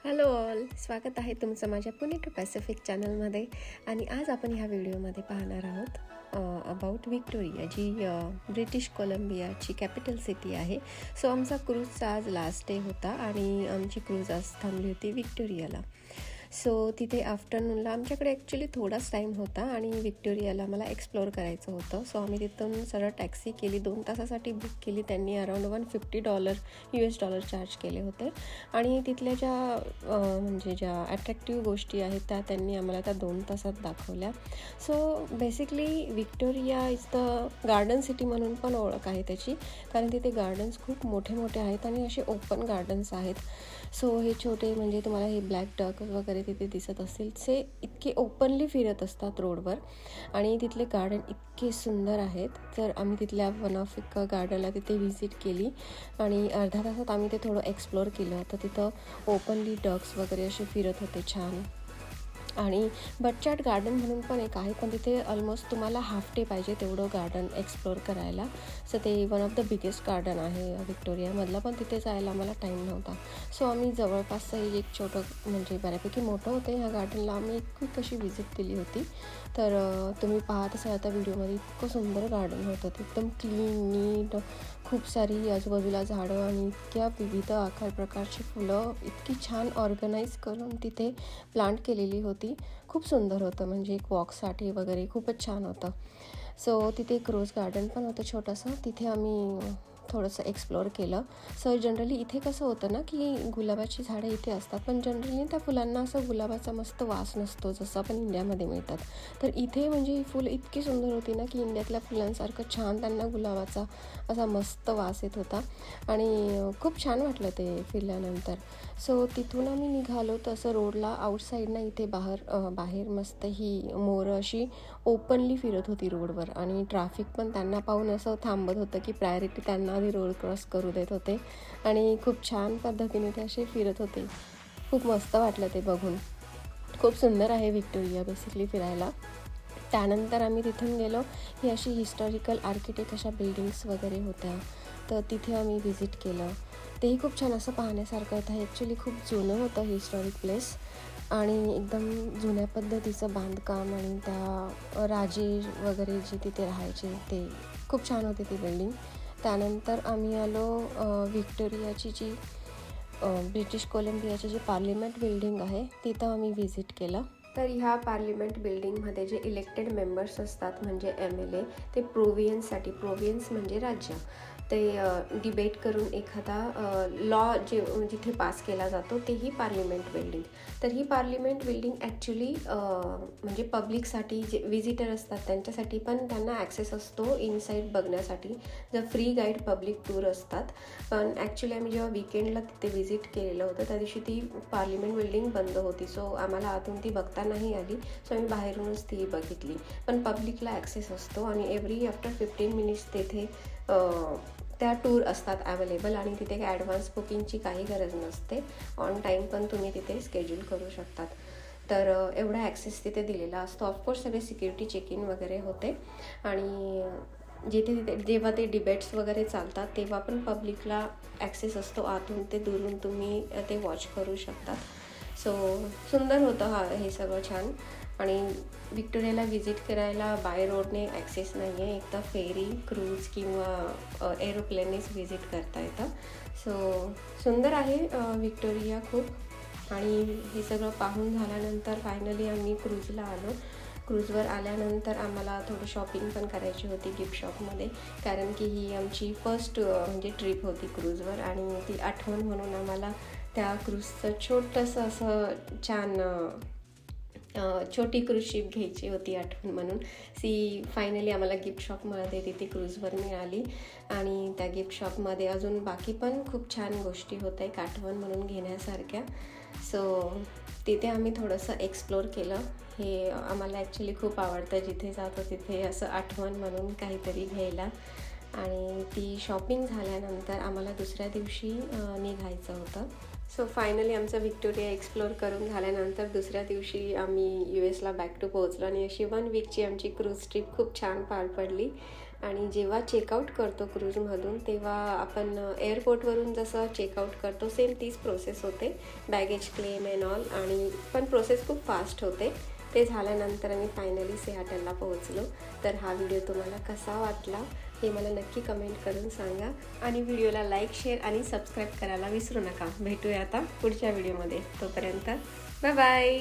Hello all, स्वागत आहे तुमचं माझ्या पुणे टू पॅसिफिक चॅनलमध्ये. आणि आज आपण ह्या व्हिडिओमध्ये पाहणार आहोत अबाउट व्हिक्टोरिया, जी ब्रिटिश कोलंबियाची कॅपिटल सिटी आहे. सो आमचा क्रूजचा आज लास्ट डे होता आणि आमची क्रूज आज थांबली होती व्हिक्टोरियाला. सो तिथे आफ्टरनूनला आमच्याकडे ॲक्च्युली थोडाच टाईम होता आणि व्हिक्टोरियाला मला एक्सप्लोअर करायचं होतं. सो आम्ही तिथून सरळ टॅक्सी केली, 2 तासासाठी बुक केली. त्यांनी अराउंड $150 US चार्ज केले होते. आणि तिथल्या ज्या अट्रॅक्टिव्ह गोष्टी आहेत त्या त्यांनी आम्हाला त्या 2 तासात दाखवल्या. So basically Victoria is the garden city म्हणून पण ओळख आहे त्याची, कारण तिथे गार्डन्स खूप मोठे मोठे आहेत आणि असे ओपन गार्डन्स आहेत. सो हे छोटे तुम्हाला हे ब्लॅक डक वगैरे तिथे दिसत असतील, ते इतके ओपनली फिरत असतात रोडवर आणि तिथले गार्डन इतके सुंदर आहेत. तर आम्ही तिथल्या वन ऑफ एक गार्डनला तिथे व्हिजिट केली आणि अर्ध्या तासात आम्ही ते थोडं एक्सप्लोअर केलं. तर तिथं ओपनली डक्स वगैरे असे फिरत होते छान. आणि बटचॅट गार्डन म्हणून पण एक आहे, पण तिथे ऑलमोस्ट तुम्हाला हाफ डे पाहिजे तेवढं गार्डन एक्सप्लोअर करायला. सो ते one of the biggest garden आहे व्हिक्टोरियामधलं, पण तिथे जायला आम्हाला टाईम नव्हता. सो आम्ही जवळपासचं एक छोटं बऱ्यापैकी मोठं होतं ह्या गार्डनला, आम्ही एक क्विक अशी व्हिजिट केली होती. तर तुम्ही पाहत असाल आता व्हिडिओमध्ये, इतकं सुंदर गार्डन होतं ते, एकदम क्लीन नीट, खूप सारी आजूबाजूला झाडं आणि इतक्या विविध आकार प्रकारची फुलं इतकी छान ऑर्गनाईज करून तिथे प्लांट केलेली होती. खूप सुंदर होतं, एक वॉकसाठी वगैरे खूपच छान होतं. सो तिथे एक रोज गार्डन पण होतं छोटंसं, तिथे आम्ही थोडंसं एक्सप्लोअर केलं. सो जनरली इथे कसं होतं ना की गुलाबाची झाडं इथे असतात, पण जनरली त्या फुलांना असं गुलाबाचा मस्त वास नसतो जसं आपण इंडियामध्ये मिळतात. तर इथे ही फुलं इतकी सुंदर होती ना की इंडियातल्या फुलांसारखं छान त्यांना गुलाबाचा असा मस्त वास येत होता आणि खूप छान वाटलं ते फिरल्यानंतर. सो तिथून आम्ही निघालो तसं रोडला आउटसाईडनं इथे बाहेर मस्त ही मोरं अशी ओपनली फिरत होती रोडवर आणि ट्रॅफिक पण त्यांना पाहून असं थांबत होतं की प्रायोरिटी त्यांना आधी रोड क्रॉस करू देत होते आणि खूप छान पद्धतीने ते असे फिरत होते. खूप मस्त वाटलं ते बघून. खूप सुंदर आहे व्हिक्टोरिया बेसिकली फिरायला. त्यानंतर आम्ही तिथून गेलो, ही अशी हिस्टॉरिकल आर्किटेक्ट अशा बिल्डिंग्स वगैरे होत्या, तर तिथे आम्ही व्हिजिट केलं. तेही खूप छान असं पाहण्यासारखं होतं. ॲक्च्युली खूप जुनं होतं हिस्टॉरिक प्लेस आणि एकदम जुन्या पद्धतीचं बांधकाम आणि त्या राजे वगैरे जे तिथे राहायचे ते खूप छान होती ती बिल्डिंग. त्यानंतर आम्ही आलो व्हिक्टोरियाची जी ब्रिटिश कोलंबियाची जी पार्लिमेंट बिल्डिंग आहे तिथं आम्ही व्हिजिट केलं. तर ह्या पार्लिमेंट बिल्डिंगमध्ये जे इलेक्टेड मेंबर्स असतात MLA, ते प्रोव्हियन्स म्हणजे राज्य, ते डिबेट करून एखादा लॉ जिथे पास केला जातो तेही पार्लिमेंट बिल्डिंग. तर ही पार्लिमेंट बिल्डिंग ॲक्च्युली पब्लिकसाठी जे विजिटर असतात त्यांच्यासाठी पण त्यांना ॲक्सेस असतो इनसाईड बघण्यासाठी, जर फ्री गाईड पब्लिक टूर असतात. पण ॲक्च्युली आम्ही जेव्हा वीकेंडला तिथे व्हिजिट केलेलं होतं त्या दिवशी ती पार्लिमेंट बिल्डिंग बंद होती. सो आम्हाला आतून ती बघता नाही आली, सो आम्ही बाहेरूनच ती बघितली. पण पब्लिकला ॲक्सेस असतो आणि एव्हरी आफ्टर 15 मिनिट्स तिथे त्या टूर असतात अवेलेबल आणि तिथे काही ॲडव्हान्स बुकिंगची काही गरज नसते. ऑन टाईम पण तुम्ही तिथे स्केड्यूल करू शकतात. तर एवढा ॲक्सेस तिथे दिलेला असतो. ऑफकोर्स सगळे सिक्युरिटी चेक इन वगैरे होते आणि जेव्हा ते डिबेट्स वगैरे चालतात तेव्हा पण पब्लिकला ॲक्सेस असतो आतून, ते दुरून तुम्ही ते वॉच करू शकतात. सो सुंदर होतं हे सगळं छान. आणि व्हिक्टोरियाला व्हिजिट करायला बाय रोडने ॲक्सेस नाही आहे, एक तर फेरी, क्रूज किंवा एरोप्लेननेच व्हिजिट करता येतं. सो सुंदर आहे व्हिक्टोरिया खूप. आणि हे सगळं पाहून झाल्यानंतर फायनली आम्ही क्रूजला आलो. क्रूजवर आल्यानंतर आम्हाला थोडं शॉपिंग पण करायची होती गिफ्ट शॉपमध्ये, कारण की ही आमची फर्स्ट ट्रिप होती क्रूजवर आणि ती आठवण म्हणून आम्हाला त्या क्रूजचं छोटंसं असं छान छोटी क्रूज शिप घ्यायची होती आठवण म्हणून. फायनली आम्हाला गिफ्ट शॉपमध्ये तिथे क्रूजवर मिळाली आणि त्या गिफ्ट शॉपमध्ये अजून बाकी पण खूप छान गोष्टी होत्या एक आठवण म्हणून घेण्यासारख्या. सो तिथे आम्ही थोडंसं एक्सप्लोअर केलं. हे आम्हाला ॲक्च्युली खूप आवडतं, जिथे जातो तिथे असं आठवण म्हणून काहीतरी घ्यायला. आणि ती शॉपिंग झाल्यानंतर आम्हाला दुसऱ्या दिवशी निघायचं होतं. सो फायनली आमचं व्हिक्टोरिया एक्सप्लोअर करून झाल्यानंतर दुसऱ्या दिवशी आम्ही US ला बॅक टू पोहोचलो आणि अशी 1 वीकची आमची क्रूज ट्रिप खूप छान पार पडली. आणि जेव्हा चेकआउट करतो क्रूजमधून तेव्हा आपण एअरपोर्टवरून जसं चेकआउट करतो सेम तीच प्रोसेस होते, बॅगेज क्लेम अँड ऑल. आणि पण प्रोसेस खूप फास्ट होते. ते झाल्यानंतर आम्ही फायनली सियाटलला पोहोचलो. तर हा व्हिडिओ तुम्हाला कसा वाटला हे मला नक्की कमेंट करून सांगा. आणि व्हिडिओला लाईक, शेअर आणि सबस्क्राईब करायला विसरू नका. भेटूया आता पुढच्या व्हिडिओमध्ये. तोपर्यंत बाय बाय.